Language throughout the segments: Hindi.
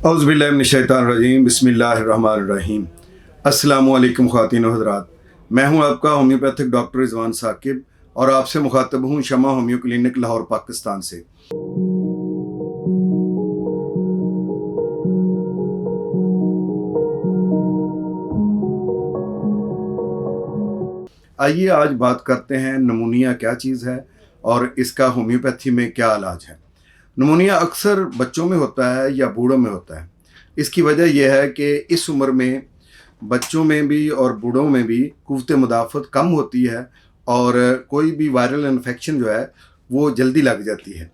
औज़ुबिल्लाहिमिनश्शैतानिर्रजीम बिस्मिल्लाहिर्रहमानिर्रहीम। अस्सलामुअलैकुम ख़वातीन व हज़रात, मैं हूं आपका होम्योपैथिक डॉक्टर रिजवान साकिब और आपसे मुखातब हूं शमा होम्यो क्लिनिक लाहौर पाकिस्तान से। आइए आज बात करते हैं निमोनिया क्या चीज़ है और इसका होम्योपैथी में क्या इलाज है। निमोनिया अक्सर बच्चों में होता है या बूढ़ों में होता है। इसकी वजह यह है कि इस उम्र में बच्चों में भी और बूढ़ों में भी क़ुव्वत मुदाफ़त कम होती है और कोई भी वायरल इन्फेक्शन जो है वो जल्दी लग जाती है।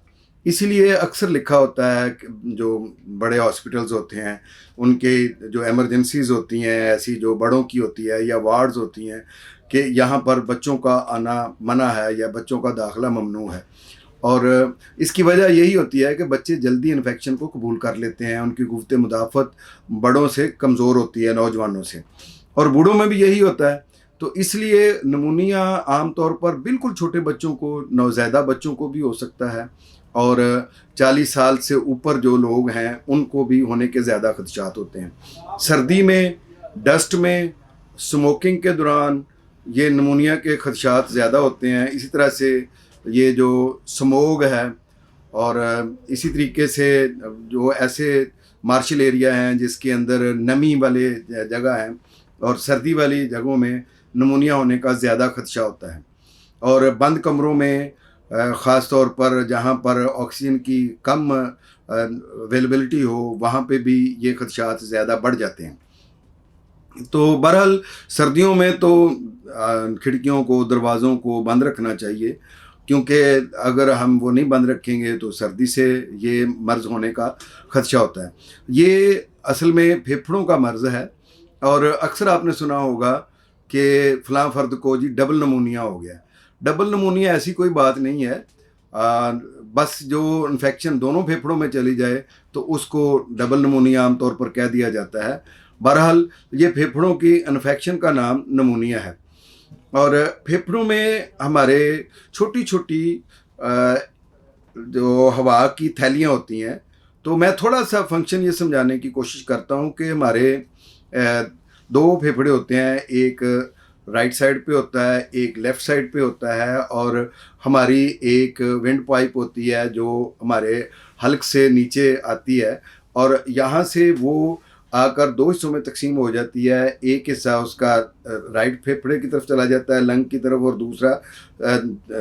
इसीलिए अक्सर लिखा होता है कि जो बड़े हॉस्पिटल्स होते हैं उनके जो इमरजेंसीज़ होती हैं ऐसी जो बड़ों की होती है या वार्ड्स होती हैं कि यहाँ पर बच्चों का आना मना है या बच्चों का दाखिला ममनू है। और इसकी वजह यही होती है कि बच्चे जल्दी इन्फेक्शन को कबूल कर लेते हैं, उनकी क़ुव्वत मुदाफ़त बड़ों से कमज़ोर होती है, नौजवानों से, और बूढ़ों में भी यही होता है। तो इसलिए निमोनिया आम तौर पर बिल्कुल छोटे बच्चों को, नवज़ायदा बच्चों को भी हो सकता है और 40 साल से ऊपर जो लोग हैं उनको भी होने के ज़्यादा खदशात होते हैं। सर्दी में, डस्ट में, स्मोकिंग के दौरान ये निमोनिया के खदशात ज़्यादा होते हैं। इसी तरह से ये जो स्मोग है और इसी तरीके से जो ऐसे मार्शल एरिया हैं जिसके अंदर नमी वाले जगह हैं और सर्दी वाली जगहों में निमोनिया होने का ज़्यादा खदशा होता है। और बंद कमरों में ख़ास तौर पर जहाँ पर ऑक्सीजन की कम अवेलेबिलिटी हो वहाँ पे भी ये खदशात ज़्यादा बढ़ जाते हैं। तो बहरहाल सर्दियों में तो खिड़कियों को, दरवाज़ों को बंद रखना चाहिए, क्योंकि अगर हम वो नहीं बंद रखेंगे तो सर्दी से ये मर्ज़ होने का ख़दशा होता है। ये असल में फेफड़ों का मर्ज़ है और अक्सर आपने सुना होगा कि फ़लाँ फ़र्द को जी डबल निमोनिया हो गया। डबल निमोनिया ऐसी कोई बात नहीं है। बस जो इन्फेक्शन दोनों फेफड़ों में चली जाए तो उसको डबल निमोनिया आम तौर पर कह दिया जाता है। बहरहाल ये फेफड़ों की इन्फेक्शन का नाम निमोनिया है। और फेफड़ों में हमारे छोटी छोटी जो हवा की थैलियाँ होती हैं, तो मैं थोड़ा सा फंक्शन ये समझाने की कोशिश करता हूँ कि हमारे दो फेफड़े होते हैं, एक राइट साइड पे होता है, एक लेफ़्ट साइड पे होता है, और हमारी एक विंड पाइप होती है जो हमारे हल्क से नीचे आती है और यहाँ से वो आकर दो हिस्सों में तकसीम हो जाती है। एक हिस्सा उसका राइट फेफड़े की तरफ चला जाता है लंग की तरफ और दूसरा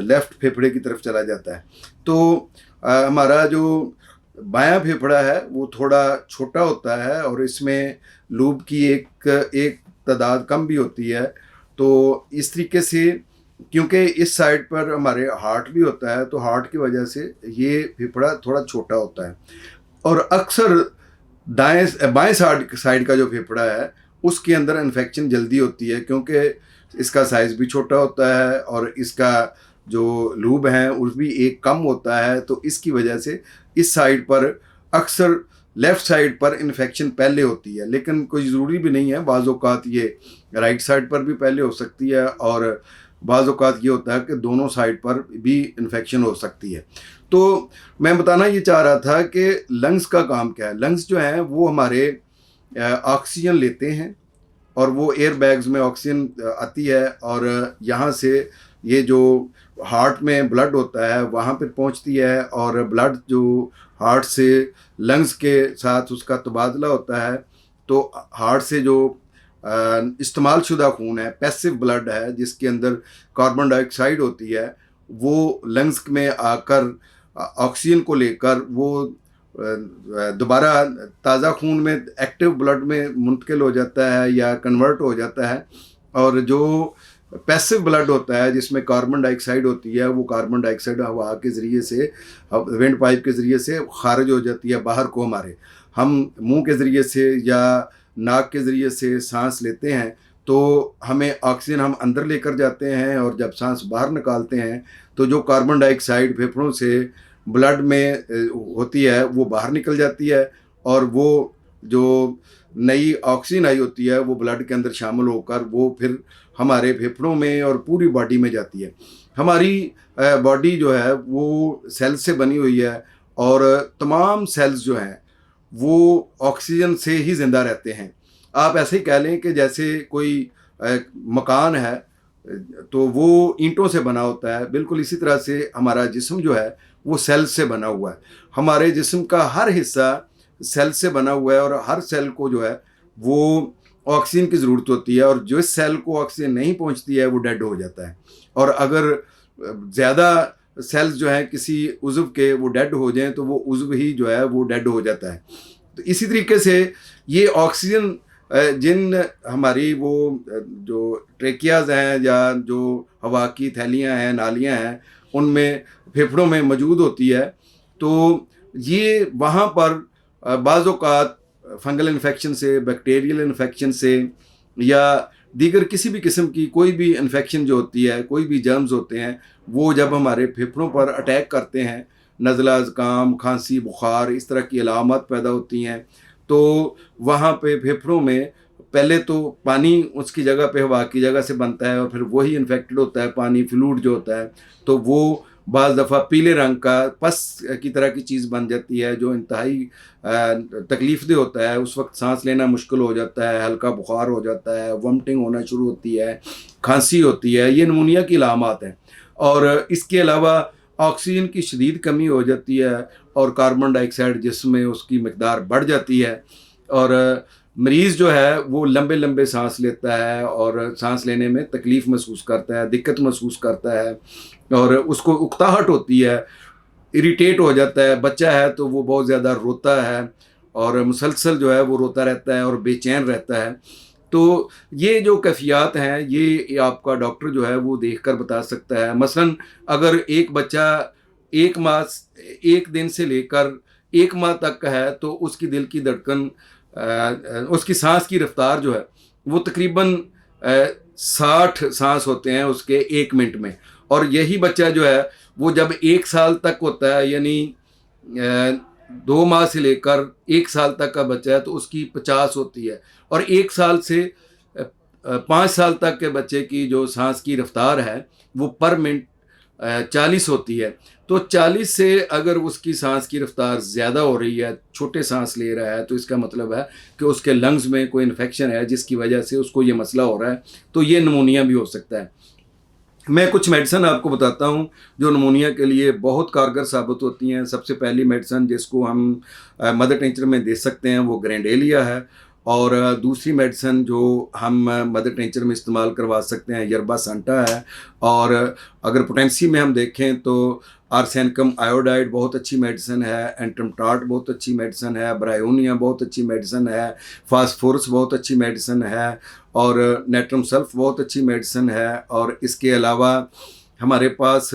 लेफ़्ट फेफड़े की तरफ चला जाता है। तो हमारा जो बायां फेफड़ा है वो थोड़ा छोटा होता है और इसमें लूब की एक तादाद कम भी होती है। तो इस तरीके से क्योंकि इस साइड पर हमारे हार्ट भी होता है तो हार्ट की वजह से ये फेफड़ा थोड़ा छोटा होता है। और अक्सर बाएं साइड का जो फेफड़ा है उसके अंदर इन्फेक्शन जल्दी होती है, क्योंकि इसका साइज़ भी छोटा होता है और इसका जो लूब है उस भी एक कम होता है। तो इसकी वजह से इस साइड पर अक्सर लेफ़्ट साइड पर इन्फेक्शन पहले होती है, लेकिन कोई ज़रूरी भी नहीं है। बाज़ औक़ात ये राइट साइड पर भी पहले हो सकती है और बाज़ औक़ात ये होता है कि दोनों साइड पर भी इन्फेक्शन हो सकती है। तो मैं बताना ये चाह रहा था कि लंग्स का काम क्या है। लंग्स जो हैं वो हमारे ऑक्सीजन लेते हैं और वो एयर बैग्स में ऑक्सीजन आती है और यहाँ से ये जो हार्ट में ब्लड होता है वहाँ पर पहुँचती है और ब्लड जो हार्ट से लंग्स के साथ उसका तबादला होता है। तो हार्ट से जो इस्तेमाल शुदा खून है, पैसिव ब्लड है जिसके अंदर कार्बन डाइऑक्साइड होती है, वो लंग्स में आकर ऑक्सीजन को लेकर वो दोबारा ताज़ा खून में, एक्टिव ब्लड में मुंतकिल हो जाता है या कन्वर्ट हो जाता है। और जो पैसिव ब्लड होता है जिसमें कार्बन डाइऑक्साइड होती है, वो कार्बन डाइऑक्साइड हवा के ज़रिए से, विंड पाइप के ज़रिए से खारिज हो जाती है बाहर को। हमारे हम मुंह के ज़रिए से या नाक के ज़रिए से सांस लेते हैं तो हमें ऑक्सीजन हम अंदर लेकर जाते हैं और जब सांस बाहर निकालते हैं तो जो कार्बन डाइऑक्साइड फेफड़ों से ब्लड में होती है वो बाहर निकल जाती है और वो जो नई ऑक्सीजन आई होती है वो ब्लड के अंदर शामिल होकर वो फिर हमारे फेफड़ों में और पूरी बॉडी में जाती है। हमारी बॉडी जो है वो सेल्स से बनी हुई है और तमाम सेल्स जो हैं वो ऑक्सीजन से ही ज़िंदा रहते हैं। आप ऐसे ही कह लें कि जैसे कोई मकान है तो वो ईंटों से बना होता है, बिल्कुल इसी तरह से हमारा जिस्म जो है वो सेल से बना हुआ है। हमारे जिस्म का हर हिस्सा सेल से बना हुआ है और हर सेल को जो है वो ऑक्सीजन की ज़रूरत होती है, और जिस सेल को ऑक्सीजन नहीं पहुंचती है वो डेड हो जाता है। और अगर ज़्यादा सेल्स जो हैं किसी उज़्व के वो डेड हो जाएं तो वो उज़्व ही जो है वो डेड हो जाता है। तो इसी तरीके से ये ऑक्सीजन जिन हमारी वो जो ट्रेकियाज़ हैं या जो हवा की थैलियाँ हैं, नालियाँ हैं, उनमें फेफड़ों में मौजूद होती है। तो ये वहाँ पर बाज़ औक़ात फंगल इन्फेक्शन से, बैक्टीरियल इन्फेक्शन से या दीगर किसी भी किस्म की कोई भी इन्फेक्शन जो होती है, कोई भी जर्म्स होते हैं, वो जब हमारे फेफड़ों पर अटैक करते हैं, नज़ला, ज़ुकाम, खांसी, बुखार, इस तरह की अलामत पैदा होती हैं, तो वहाँ पे फेफड़ों में पहले तो पानी उसकी जगह पे हवा की जगह से बनता है और फिर वही इन्फेक्टेड होता है, पानी फ्लूइड जो होता है, तो वो बाज़ दफ़ा पीले रंग का पस की तरह की चीज़ बन जाती है, जो इंतहाई तकलीफ़देह होता है। उस वक्त सांस लेना मुश्किल हो जाता है, हल्का बुखार हो जाता है, वॉमिटिंग होना शुरू होती है, खांसी होती है, ये निमोनिया की अलामात हैं। और इसके अलावा ऑक्सीजन की शदीद कमी हो जाती है और कार्बन डाइऑक्साइड जिस्म में उसकी मकदार बढ़ जाती है, और मरीज़ जो है वो लंबे लंबे सांस लेता है और सांस लेने में तकलीफ़ महसूस करता है, दिक्कत महसूस करता है, और उसको उकताहट होती है, इरिटेट हो जाता है। बच्चा है तो वो बहुत ज़्यादा रोता है और मुसलसल जो है वो रोता रहता है और बेचैन रहता है। तो ये जो कैफ़ियत हैं, ये आपका डॉक्टर जो है वो देख कर बता सकता है। मसलन अगर एक बच्चा 1 माह 1 दिन से लेकर 1 माह तक का है तो उसकी दिल की धड़कन उसकी साँस की रफ़्तार जो है वो तकरीबन 60 साँस होते हैं उसके 1 मिनट में। और यही बच्चा जो है वो जब 1 साल तक होता है, यानी 2 माह से लेकर 1 साल तक का बच्चा है तो उसकी 50 होती है। और 1 साल से 5 साल तक के बच्चे की जो सांस की रफ्तार है वो पर मिनट 40 होती है। तो 40 से अगर उसकी सांस की रफ्तार ज़्यादा हो रही है, छोटे सांस ले रहा है, तो इसका मतलब है कि उसके लंग्स में कोई इन्फेक्शन है जिसकी वजह से उसको ये मसला हो रहा है, तो ये निमोनिया भी हो सकता है। मैं कुछ मेडिसिन आपको बताता हूँ जो निमोनिया के लिए बहुत कारगर साबित होती हैं। सबसे पहली मेडिसिन जिसको हम मदर टिंचर में दे सकते हैं वो ग्रैंडेलिया है, और दूसरी मेडिसिन जो हम मदर टिंचर में इस्तेमाल करवा सकते हैं यरबा सांटा है। और अगर पोटेंसी में हम देखें तो आर्सेनिकम आयोडाइड बहुत अच्छी मेडिसिन है, एंट्रमटार्ट बहुत अच्छी मेडिसिन है, ब्रायोनिया बहुत अच्छी मेडिसिन है, फास्फोरस बहुत अच्छी मेडिसिन है, और नेट्रम सल्फ बहुत अच्छी मेडिसिन है। और इसके अलावा हमारे पास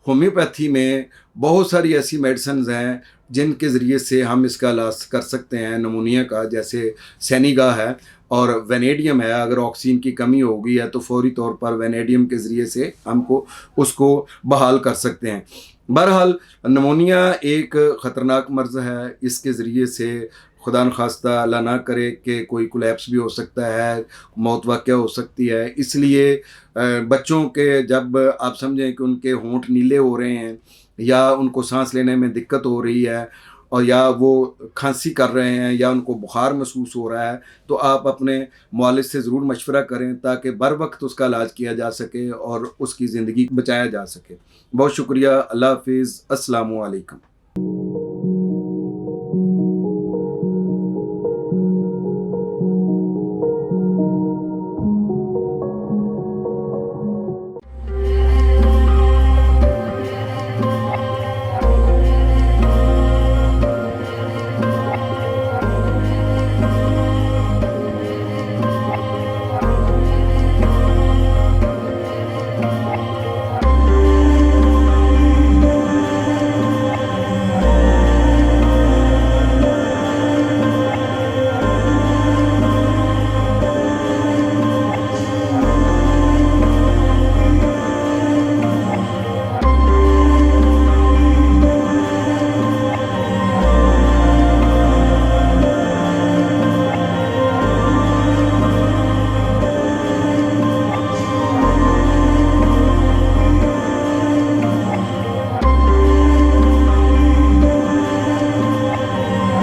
होम्योपैथी में बहुत सारी ऐसी मेडिसिन हैं जिनके ज़रिए से हम इसका इलाज कर सकते हैं निमोनिया का, जैसे सैनिगा है और वेनेडियम है। अगर ऑक्सीजन की कमी हो गई है तो फौरी तौर पर वेनेडियम के ज़रिए से हमको उसको बहाल कर सकते हैं। बहरहाल निमोनिया एक ख़तरनाक मर्ज़ है, इसके ज़रिए से खुदा न खास्ता अल्लाह ना करे कि कोई कोलैप्स भी हो सकता है, मौत वाक़या हो सकती है। इसलिए बच्चों के जब आप समझें कि उनके होंठ नीले हो रहे हैं या उनको सांस लेने में दिक्कत हो रही है और या वो खांसी कर रहे हैं या उनको बुखार महसूस हो रहा है, तो आप अपने मुआलिज से ज़रूर मशवरा करें ताकि बर वक्त उसका इलाज किया जा सके और उसकी ज़िंदगी बचाया जा सके। बहुत शुक्रिया। अल्लाह हाफ़िज़। अस्सलामु अलैकुम।